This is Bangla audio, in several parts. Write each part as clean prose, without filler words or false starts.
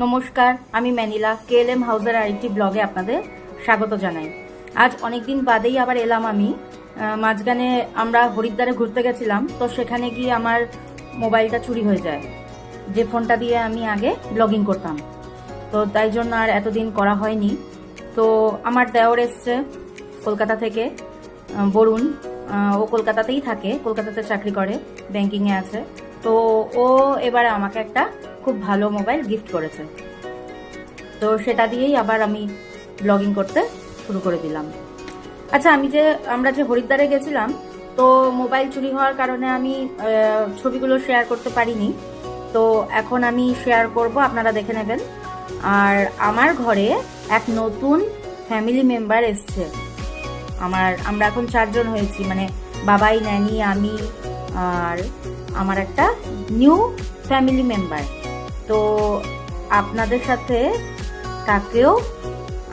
নমস্কার, আমি ম্যানিলা KLM হাউসের আরেকটি ব্লগে আপনাদের স্বাগত জানাই। আজ অনেকদিন বাদেই আবার এলাম আমি। মাঝখানে আমরা হরিদ্বারে ঘুরতে গেছিলাম, তো সেখানে গিয়ে আমার মোবাইলটা চুরি হয়ে যায়, যে ফোনটা দিয়ে আমি আগে ব্লগিং করতাম। তো তাই জন্য আর এতদিন করা হয়নি। তো আমার দেওর এসছে কলকাতা থেকে, বরুণ। ও কলকাতাতেই থাকে, কলকাতাতে চাকরি করে, ব্যাংকিংয়ে আছে। তো ও এবারে আমাকে একটা খুব ভালো মোবাইল গিফট করেছে, তো সেটা দিয়েই আবার আমি ব্লগিং করতে শুরু করে দিলাম। আচ্ছা, আমরা যে হরিদ্বারে গেছিলাম, তো মোবাইল চুরি হওয়ার কারণে আমি ছবিগুলো শেয়ার করতে পারিনি। তো এখন আমি শেয়ার করব, আপনারা দেখে নেবেন। আর আমার ঘরে এক নতুন ফ্যামিলি মেম্বার এসছে। আমরা এখন 4 জন হয়েছি, মানে বাবাই, ন্যানি, আমি আর আমার একটা নিউ ফ্যামিলি মেম্বার। তো আপনাদের সাথে তাকেও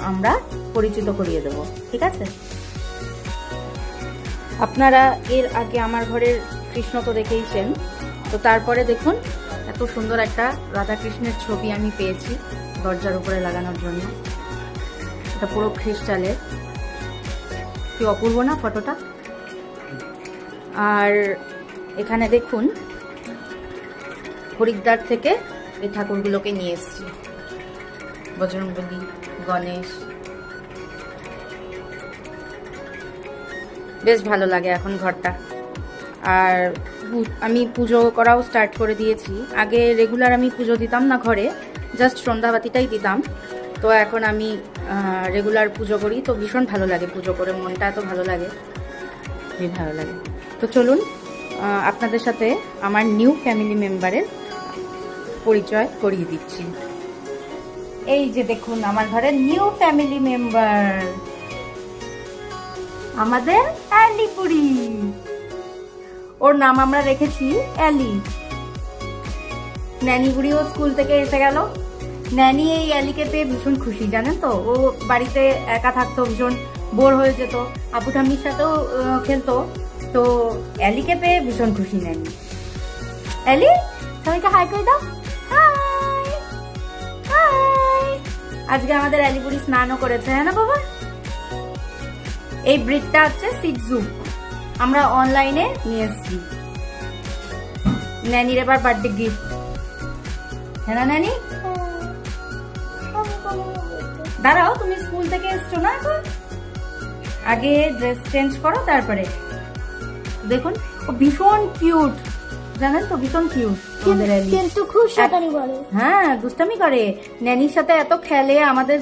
আমরা পরিচিত করিয়ে দেব, ঠিক আছে? আপনারা এর আগে আমার ঘরের কৃষ্ণ তো দেখেইছেন, তো তারপরে দেখুন এত সুন্দর একটা রাধাকৃষ্ণের ছবি আমি পেয়েছি দরজার উপরে লাগানোর জন্য। এটা পুরো ক্রিস্টালের, কি অপূর্ব না ফটোটা। আর এখানে দেখুন হরিদ্বার থেকে এই ঠাকুরগুলোকে নিয়ে এসেছি, বজরংবলী, গণেশ। বেশ ভালো লাগে এখন ঘরটা। আর আমি পুজো করাও স্টার্ট করে দিয়েছি। আগে রেগুলার আমি পুজো দিতাম না ঘরে, জাস্ট সন্ধ্যাবাতিটাই দিতাম। তো এখন আমি রেগুলার পুজো করি, তো ভীষণ ভালো লাগে পুজো করে, মনটা এত ভালো লাগে, খুবই ভালো লাগে। তো চলুন আপনাদের সাথে আমার নিউ ফ্যামিলি মেম্বারের পরিচয় করিয়ে দিচ্ছি। এই যে দেখুন আমার ঘরের নিউ ফ্যামিলি মেম্বার, আমাদের অ্যালি বুড়ি। ওর নাম আমরা রেখেছি অ্যালি। ন্যানি বুড়িও স্কুল থেকে এসে গেল। ন্যানি এই অ্যালিকে পেয়ে ভীষণ খুশি, জানেন তো। ও বাড়িতে একা থাকতো, ভীষণ বোর হয়ে যেত, আপু ঠাম্মির সাথেও খেলতো। তো অ্যালিকে পেয়ে ভীষণ খুশি ন্যানি। অ্যালি, সবাইকে হাই করে দাও। High high. আজকে আমাদের অ্যালি বুড়ি স্নানও করেছে, হ্যাঁ না বাবা? এই ব্রিডটা হচ্ছে সিটজু, আমরা অনলাইনে নিয়ে এসেছি। ন্যানির এবার বার্থডে গিফট, হ্যাঁ না ন্যানি? দাঁড়াও, তুমি স্কুল থেকে এসছো না এখন? আগে ড্রেস চেঞ্জ করো, তারপরে। দেখুন ও ভীষণ কিউট, জানেন তো, ভীষণ কিউট। কিন্তু খুব শয়তানি করে। হ্যাঁ, দুষ্টামি করে। ন্যানির সাথে এত খেলে, আমাদের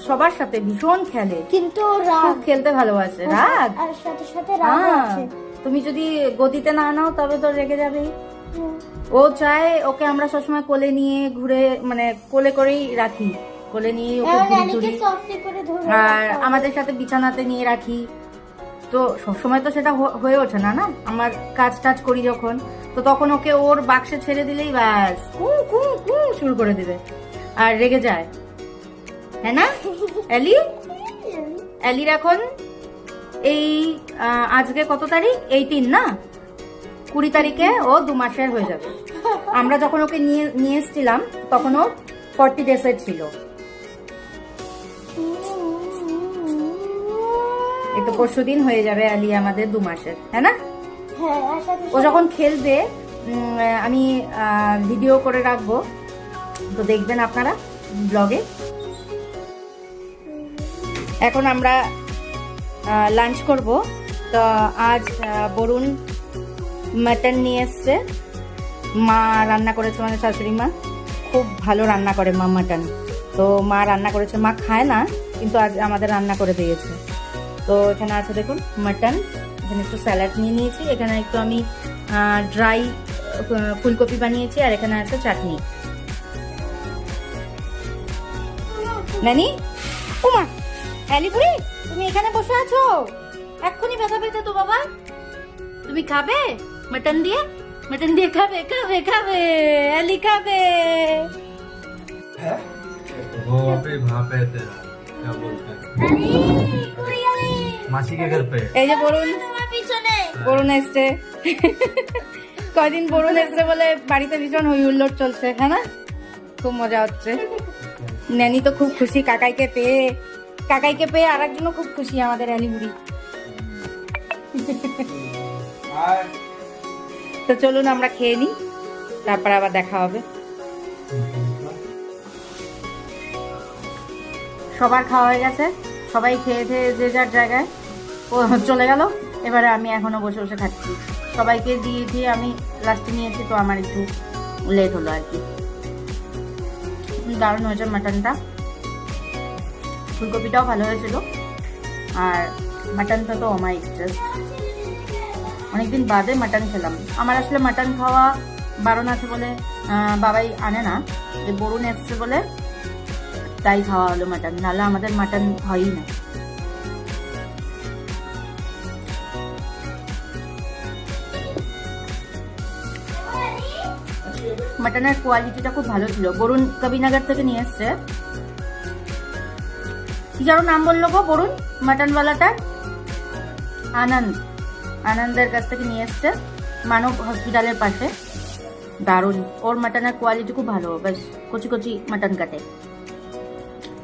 সবার সাথে ভীষণ খেলে, কিন্তু খুব খেলতে ভালোবাসে। রাগ, আর সাথে সাথে রাগ আছে। তুমি যদি গদিতে না নাও তবে তো রেগে যাবেই। ও চায় ওকে আমরা সবসময় কোলে নিয়ে ঘুরে, মানে কোলে করেই রাখি, কোলে নিয়ে ওকে ঘুরে চুরি, আর আমাদের সাথে বিছানাতে নিয়ে রাখি। তো সবসময় তো সেটা হয়ে ওঠে না, না আমার কাজ টাজ করি যখন, তো তখন ওকে ওর বাক্সে ছেড়ে দিলেই ব্যাস কু কু কু শুরু করে দিবে, আর রেগে যায়, হ্যাঁ না অ্যালি? অ্যালির এখন এই আজকে কত তারিখ? 18 না, 20 তারিখে ও 2 মাসের হয়ে যাবে। আমরা যখন ওকে নিয়ে এসেছিলাম তখন ও 40 ডেজের ছিল। এই তো পরশুদিন হয়ে যাবে অ্যালি আমাদের 2 মাসের, হ্যাঁ না? ও যখন খেলবে আমি ভিডিও করে রাখবো, তো দেখবেন আপনারা ব্লগে। এখন আমরা লাঞ্চ করব। তো আজ বরুণ মাটন নিয়ে এসছে, মা রান্না করেছে, মানে শাশুড়ি মা খুব ভালো রান্না করে মা মাটন। তো মা রান্না করেছে, মা খায় না কিন্তু আজ আমাদের রান্না করে দিয়েছে। তো এখানে আছে দেখুন মাটন, এখানে একটু স্যালাড নিয়ে নিয়েছি, এখানে একটু আমি ড্রাই ফুলকপি বানিয়েছি, আর এখানে আছে চাটনি। নানি, ওমা অ্যালি বুড়ি, তুমি এখানে বসে আছো? এক্ষুনি ব্যথা পেতে তো বাবা। তুমি খাবে মাটন দিয়ে? মাটন দিয়ে খাবে? খাবে খাবে, অ্যালি খাবে। वो अभी वहाँ पे तेरा क्या बोलते हैं, मासी के घर पे। এই যে বরুণ এসছে। কয়দিন বরুণ এসছে বলে বাড়িতে ভীষণ হই হুল্লোড় চলছে, হ্যাঁ না? খুব মজা হচ্ছে। ন্যানি তো খুব খুশি কাকাইকে পেয়ে আর একজনও খুব খুশি আমাদের অ্যালিবুড়ি। তো চলুন আমরা খেয়ে নিই, তারপর আবার দেখা হবে। সবার খাওয়া হয়ে গেছে, সবাই খেয়ে যে যার জায়গায় ও চলে গেল। এবারে আমি এখনো বসে বসে খাচ্ছি, সবাইকে দিয়ে আমি লাস্টে নিয়েছি, তো আমার একটু লেট হলো আর কি। দারুণ হয়েছে মাটনটা, ফুলকপিটাও ভালো হয়েছিল, আর মাটনটা তো আমার ইন্টারেস্ট। অনেকদিন বাদে মাটন খেলাম। আমার আসলে মাটন খাওয়া বারণ আছে বলে বাবাই আনে না, এই বরুণ এসছে বলে তাই খাওয়া হলো মাটন, নাহলে আমাদের মাটন হয়ই না। মাটনের কোয়ালিটিটা খুব ভালো ছিল। বরুণ কবিনগর থেকে নিয়ে এসছে। কি যেন নাম বললো গো বরুণ মাটনওয়ালাটার? আনন্দের কাছ থেকে নিয়ে এসছে, মানব হসপিটালের পাশে। দারুণ, ওর মাটনের কোয়ালিটি খুব ভালো, বেশ কচি কচি মাটন কাটে,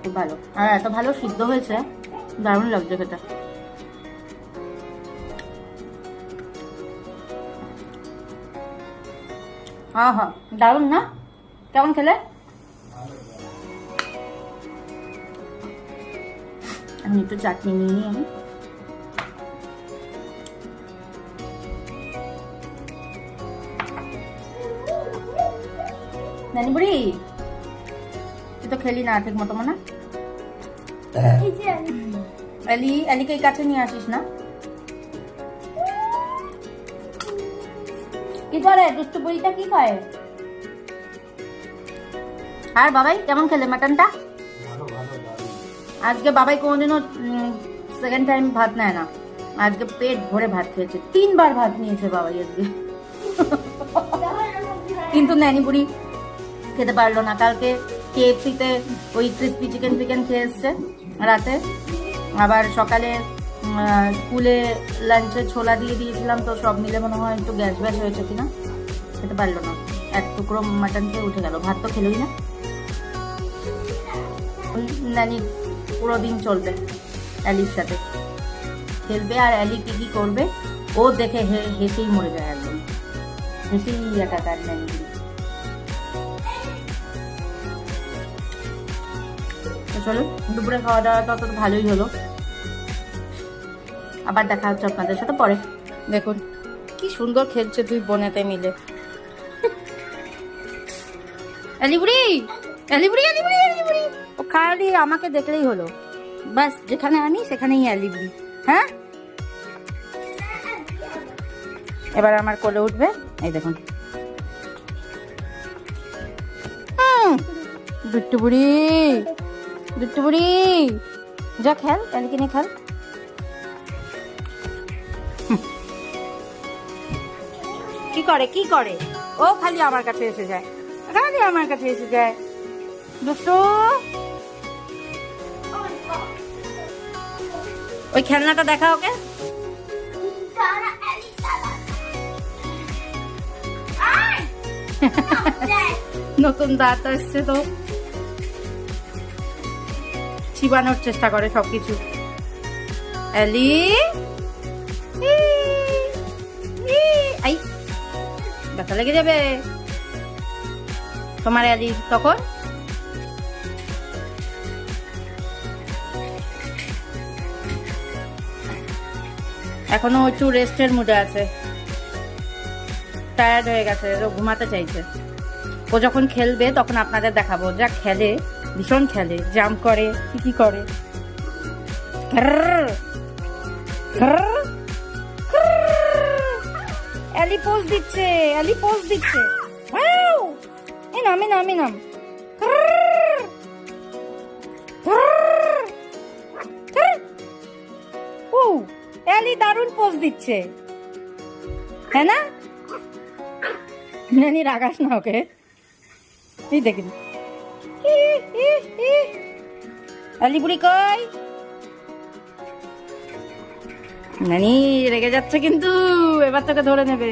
খুব ভালো। আর এত ভালো সিদ্ধ হয়েছে, দারুণ লাগছে খেতে। হ্যাঁ হ্যাঁ, দারুণ না? কেমন খেলে? আমি একটু চাটনি নিয়ে নিই আমি। নানি বুড়ি, তুই তো খেলি না ঠিক মতো মনে। এলিকে এই কাছে নিয়ে আসিস না। কি করে দুষ্টু বুড়িটা, কি করে? আর বাবাই কেমন খেলে মাটনটা? আজকে বাবাই কোনোদিনও সেকেন্ড টাইম ভাত নেয় না, আজকে পেট ভরে ভাত খেয়েছে, 3 বার ভাত নিয়েছে বাবাই আজকে। কিন্তু ন্যানি বুড়ি খেতে পারলো না। কালকে KFC-তে ওই ক্রিসপি চিকেন খেয়ে এসছে রাতে, আবার সকালে স্কুলে লাঞ্চে ছোলা দিয়ে দিয়েছিলাম, তো সব মিলে মনে হয় একটু গ্যাস হয়েছে কিনা, খেতে পারলো না। এক টুকরো মাটন খেয়ে উঠে গেল, ভাত তো খেলোই না। নানি পুরো দিন চলবে অ্যালির সাথে, খেলবে আর অ্যালি কি করবে ও দেখে হেসেই মরে যায়, একদম হেসেই একাকার নানি। চলো, দুপুরে খাওয়া দাওয়াটা তো ভালোই হলো, আবার দেখা হচ্ছে আপনাদের সাথে পরে। দেখুন কি সুন্দর খেলছে দুই বোনেতে মিলে। এলিবুড়ি ও খালি আমাকে দেখলেই হলো, বাস যেখানে আমি সেখানেই এলিবুড়ি। হ্যাঁ, এবার আমার কোলে উঠবে, এই দেখুন। দুট্টু বুড়ি যা খেল, এলিকে নিয়ে খেল। কি করে ও খালি আমার কাছে এসে যায়, দুষ্টু। ওই খেলনাটা দেখা ওকে। নতুন দাঁত এসছে তো চিবানোর চেষ্টা করে সবকিছু। এলি ব্যথা লেগে যাবে তোমার এলি তখন। এখনো একটু রেস্টের মুডে আছে, টায়ার্ড হয়ে গেছে, ঘুমাতে চাইছে। ও যখন খেলবে তখন আপনাদের দেখাবো, যা খেলে, ভীষণ খেলে, জাম্প করে, কি করে। এলি পোজ দিচ্ছে, নাম। এলি দারুণ পোজ দিচ্ছে, হ্যাঁ না? নানি রাগাস না ওকে, এই দেখেন এলি বুড়ি কই। নানি রেগে যাচ্ছে কিন্তু, এবার তোকে ধরে নেবে।